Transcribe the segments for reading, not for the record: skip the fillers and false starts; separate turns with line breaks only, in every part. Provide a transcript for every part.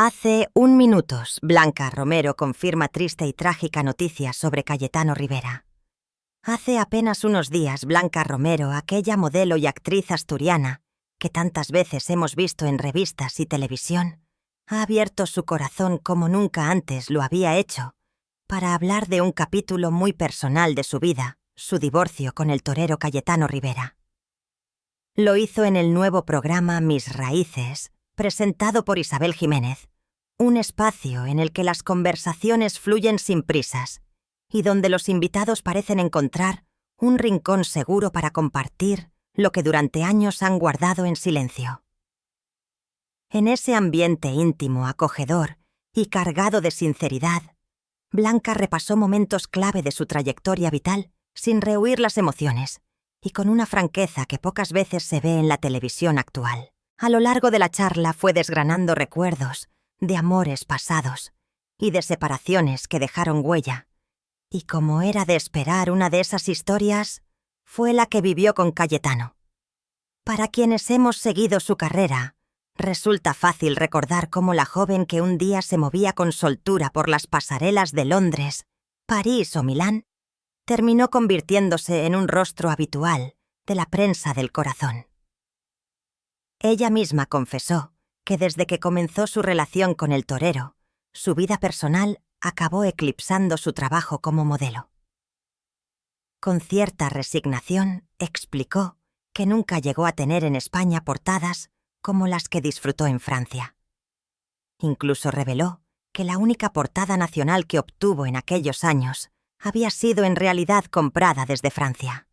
Hace 1 minuto, Blanca Romero confirma triste y trágica noticia sobre Cayetano Rivera. Hace apenas unos días, Blanca Romero, aquella modelo y actriz asturiana que tantas veces hemos visto en revistas y televisión, ha abierto su corazón como nunca antes lo había hecho, para hablar de un capítulo muy personal de su vida, su divorcio con el torero Cayetano Rivera. Lo hizo en el nuevo programa Mis Raíces, presentado por Isabel Jiménez, un espacio en el que las conversaciones fluyen sin prisas y donde los invitados parecen encontrar un rincón seguro para compartir lo que durante años han guardado en silencio. En ese ambiente íntimo, acogedor y cargado de sinceridad, Blanca repasó momentos clave de su trayectoria vital sin rehuir las emociones y con una franqueza que pocas veces se ve en la televisión actual. A lo largo de la charla fue desgranando recuerdos de amores pasados y de separaciones que dejaron huella, y como era de esperar, una de esas historias fue la que vivió con Cayetano. Para quienes hemos seguido su carrera, resulta fácil recordar cómo la joven que un día se movía con soltura por las pasarelas de Londres, París o Milán, terminó convirtiéndose en un rostro habitual de la prensa del corazón. Ella misma confesó que desde que comenzó su relación con el torero, su vida personal acabó eclipsando su trabajo como modelo. Con cierta resignación, explicó que nunca llegó a tener en España portadas como las que disfrutó en Francia. Incluso reveló que la única portada nacional que obtuvo en aquellos años había sido en realidad comprada desde Francia.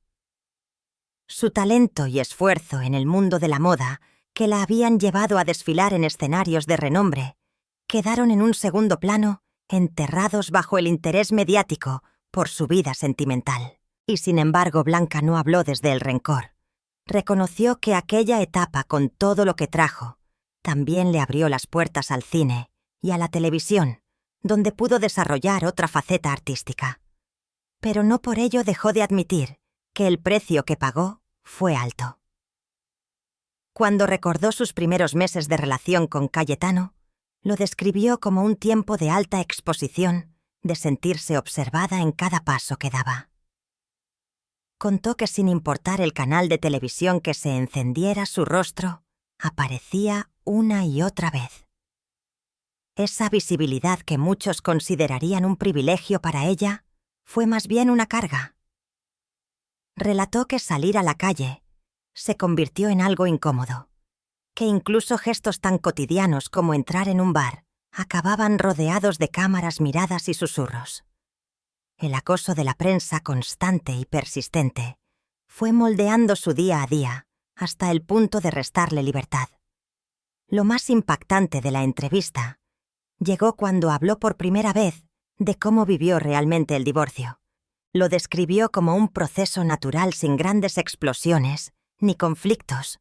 Su talento y esfuerzo en el mundo de la moda, que la habían llevado a desfilar en escenarios de renombre, quedaron en un segundo plano, enterrados bajo el interés mediático por su vida sentimental. Y sin embargo, Blanca no habló desde el rencor. Reconoció que aquella etapa, con todo lo que trajo, también le abrió las puertas al cine y a la televisión, donde pudo desarrollar otra faceta artística. Pero no por ello dejó de admitir que el precio que pagó fue alto. Cuando recordó sus primeros meses de relación con Cayetano, lo describió como un tiempo de alta exposición, de sentirse observada en cada paso que daba. Contó que sin importar el canal de televisión que se encendiera, su rostro aparecía una y otra vez. Esa visibilidad que muchos considerarían un privilegio para ella fue más bien una carga. Relató que salir a la calle se convirtió en algo incómodo, que incluso gestos tan cotidianos como entrar en un bar acababan rodeados de cámaras, miradas y susurros. El acoso de la prensa, constante y persistente, fue moldeando su día a día hasta el punto de restarle libertad. Lo más impactante de la entrevista llegó cuando habló por primera vez de cómo vivió realmente el divorcio. Lo describió como un proceso natural sin grandes explosiones ni conflictos,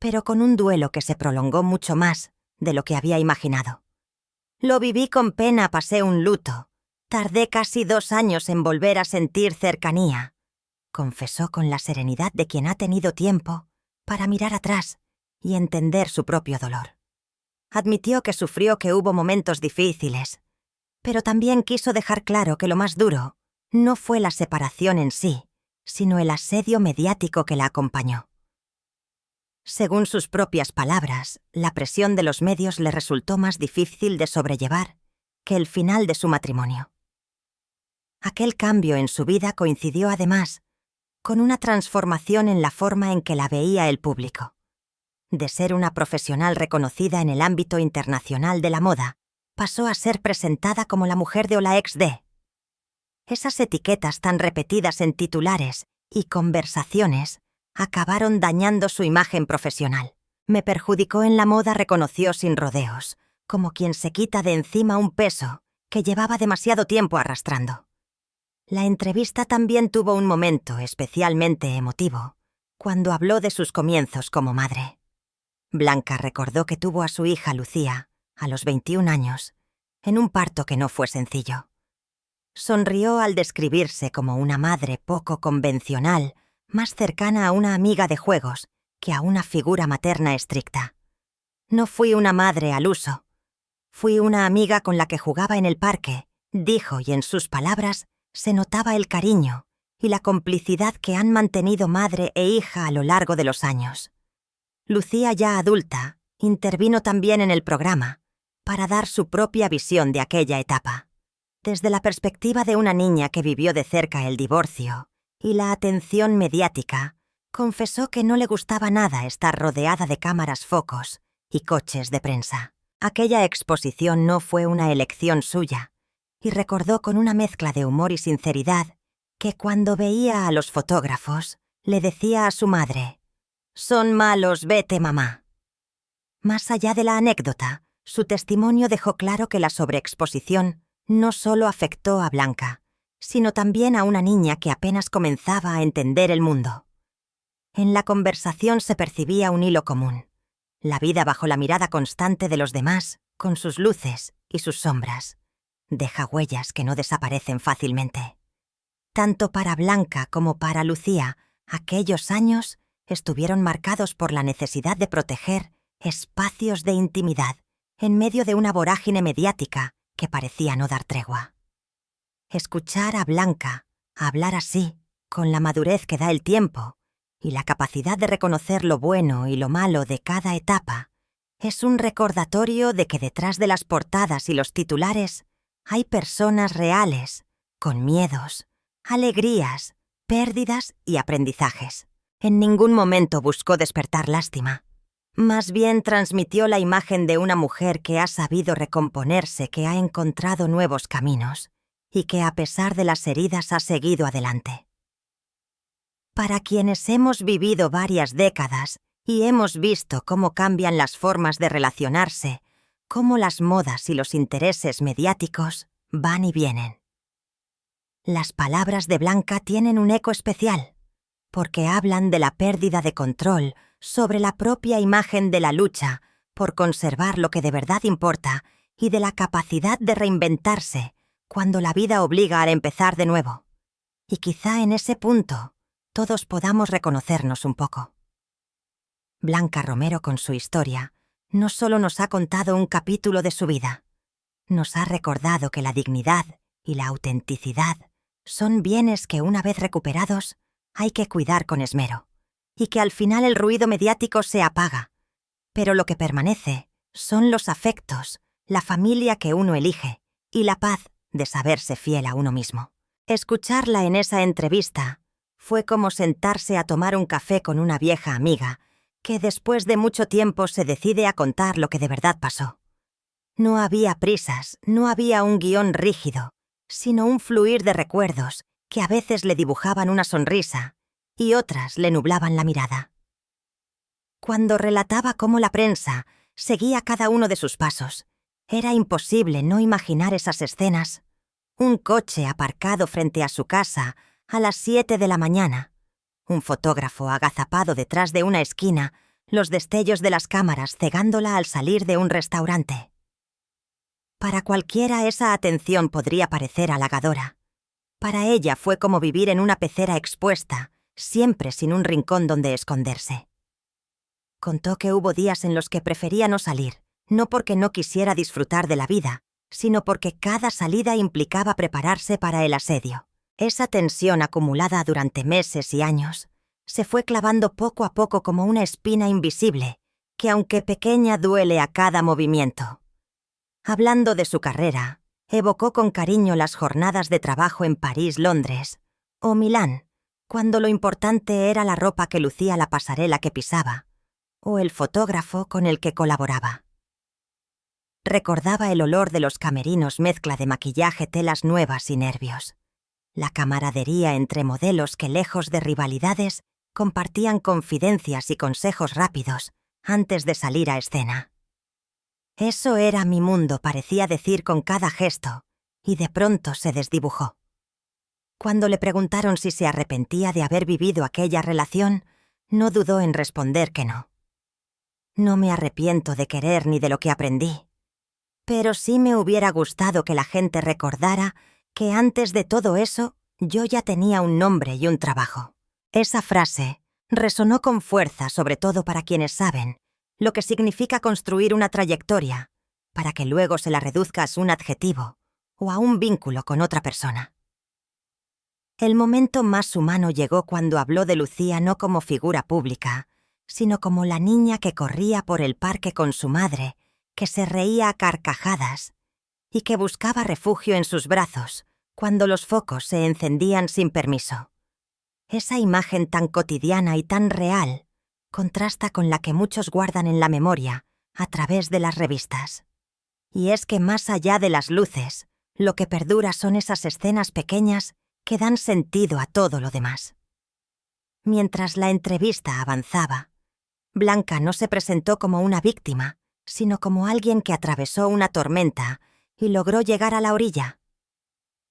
pero con un duelo que se prolongó mucho más de lo que había imaginado. Lo viví con pena, pasé un luto. Tardé casi 2 años en volver a sentir cercanía, confesó con la serenidad de quien ha tenido tiempo para mirar atrás y entender su propio dolor. Admitió que sufrió, que hubo momentos difíciles, pero también quiso dejar claro que lo más duro no fue la separación en sí, sino el asedio mediático que la acompañó. Según sus propias palabras, la presión de los medios le resultó más difícil de sobrellevar que el final de su matrimonio. Aquel cambio en su vida coincidió además con una transformación en la forma en que la veía el público. De ser una profesional reconocida en el ámbito internacional de la moda, pasó a ser presentada como la mujer de o la ex de. Esas etiquetas tan repetidas en titulares y conversaciones acabaron dañando su imagen profesional. Me perjudicó en la moda, reconoció sin rodeos, como quien se quita de encima un peso que llevaba demasiado tiempo arrastrando. La entrevista también tuvo un momento especialmente emotivo, cuando habló de sus comienzos como madre. Blanca recordó que tuvo a su hija Lucía, a los 21 años, en un parto que no fue sencillo. Sonrió al describirse como una madre poco convencional, más cercana a una amiga de juegos que a una figura materna estricta. No fui una madre al uso. Fui una amiga con la que jugaba en el parque, dijo, y en sus palabras se notaba el cariño y la complicidad que han mantenido madre e hija a lo largo de los años. Lucía, ya adulta, intervino también en el programa para dar su propia visión de aquella etapa. Desde la perspectiva de una niña que vivió de cerca el divorcio y la atención mediática, confesó que no le gustaba nada estar rodeada de cámaras focos y coches de prensa. Aquella exposición no fue una elección suya, y recordó con una mezcla de humor y sinceridad que cuando veía a los fotógrafos le decía a su madre: «Son malos, vete, mamá». Más allá de la anécdota, su testimonio dejó claro que la sobreexposición no solo afectó a Blanca, sino también a una niña que apenas comenzaba a entender el mundo. En la conversación se percibía un hilo común: la vida bajo la mirada constante de los demás, con sus luces y sus sombras, deja huellas que no desaparecen fácilmente. Tanto para Blanca como para Lucía, aquellos años estuvieron marcados por la necesidad de proteger espacios de intimidad en medio de una vorágine mediática que parecía no dar tregua. Escuchar a Blanca hablar así, con la madurez que da el tiempo y la capacidad de reconocer lo bueno y lo malo de cada etapa, es un recordatorio de que detrás de las portadas y los titulares hay personas reales, con miedos, alegrías, pérdidas y aprendizajes. En ningún momento buscó despertar lástima. Más bien transmitió la imagen de una mujer que ha sabido recomponerse, que ha encontrado nuevos caminos y que a pesar de las heridas ha seguido adelante. Para quienes hemos vivido varias décadas y hemos visto cómo cambian las formas de relacionarse, cómo las modas y los intereses mediáticos van y vienen. Las palabras de Blanca tienen un eco especial, porque hablan de la pérdida de control sobre la propia imagen, de la lucha por conservar lo que de verdad importa y de la capacidad de reinventarse cuando la vida obliga a empezar de nuevo. Y quizá en ese punto todos podamos reconocernos un poco. Blanca Romero, con su historia, no solo nos ha contado un capítulo de su vida, nos ha recordado que la dignidad y la autenticidad son bienes que, una vez recuperados, hay que cuidar con esmero, y que al final el ruido mediático se apaga, pero lo que permanece son los afectos, la familia que uno elige y la paz de saberse fiel a uno mismo. Escucharla en esa entrevista fue como sentarse a tomar un café con una vieja amiga que después de mucho tiempo se decide a contar lo que de verdad pasó. No había prisas, no había un guión rígido, sino un fluir de recuerdos que a veces le dibujaban una sonrisa y otras le nublaban la mirada. Cuando relataba cómo la prensa seguía cada uno de sus pasos, era imposible no imaginar esas escenas: un coche aparcado frente a su casa a las 7 de la mañana, un fotógrafo agazapado detrás de una esquina, los destellos de las cámaras cegándola al salir de un restaurante. Para cualquiera esa atención podría parecer halagadora. Para ella fue como vivir en una pecera expuesta, siempre sin un rincón donde esconderse. Contó que hubo días en los que prefería no salir, no porque no quisiera disfrutar de la vida, sino porque cada salida implicaba prepararse para el asedio. Esa tensión acumulada durante meses y años se fue clavando poco a poco como una espina invisible, que aunque pequeña duele a cada movimiento. Hablando de su carrera, evocó con cariño las jornadas de trabajo en París, Londres o Milán, cuando lo importante era la ropa que lucía la pasarela que pisaba, o el fotógrafo con el que colaboraba. Recordaba el olor de los camerinos, mezcla de maquillaje, telas nuevas y nervios. La camaradería entre modelos que, lejos de rivalidades, compartían confidencias y consejos rápidos antes de salir a escena. Eso era mi mundo, parecía decir con cada gesto, y de pronto se desdibujó. Cuando le preguntaron si se arrepentía de haber vivido aquella relación, no dudó en responder que no. No me arrepiento de querer ni de lo que aprendí, pero sí me hubiera gustado que la gente recordara que antes de todo eso yo ya tenía un nombre y un trabajo. Esa frase resonó con fuerza, sobre todo para quienes saben lo que significa construir una trayectoria, para que luego se la reduzcas a un adjetivo o a un vínculo con otra persona. El momento más humano llegó cuando habló de Lucía no como figura pública, sino como la niña que corría por el parque con su madre, que se reía a carcajadas y que buscaba refugio en sus brazos cuando los focos se encendían sin permiso. Esa imagen tan cotidiana y tan real contrasta con la que muchos guardan en la memoria a través de las revistas. Y es que más allá de las luces, lo que perdura son esas escenas pequeñas que dan sentido a todo lo demás. Mientras la entrevista avanzaba, Blanca no se presentó como una víctima, sino como alguien que atravesó una tormenta y logró llegar a la orilla.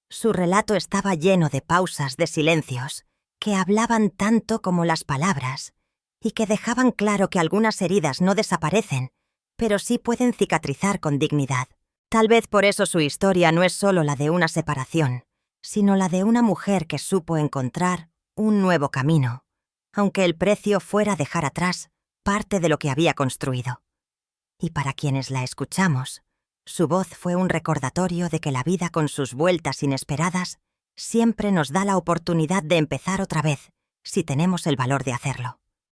Su relato estaba lleno de pausas, de silencios, que hablaban tanto como las palabras y que dejaban claro que algunas heridas no desaparecen, pero sí pueden cicatrizar con dignidad. Tal vez por eso su historia no es solo la de una separación, sino la de una mujer que supo encontrar un nuevo camino, aunque el precio fuera dejar atrás parte de lo que había construido. Y para quienes la escuchamos, su voz fue un recordatorio de que la vida con sus vueltas inesperadas siempre nos da la oportunidad de empezar otra vez, si tenemos el valor de hacerlo.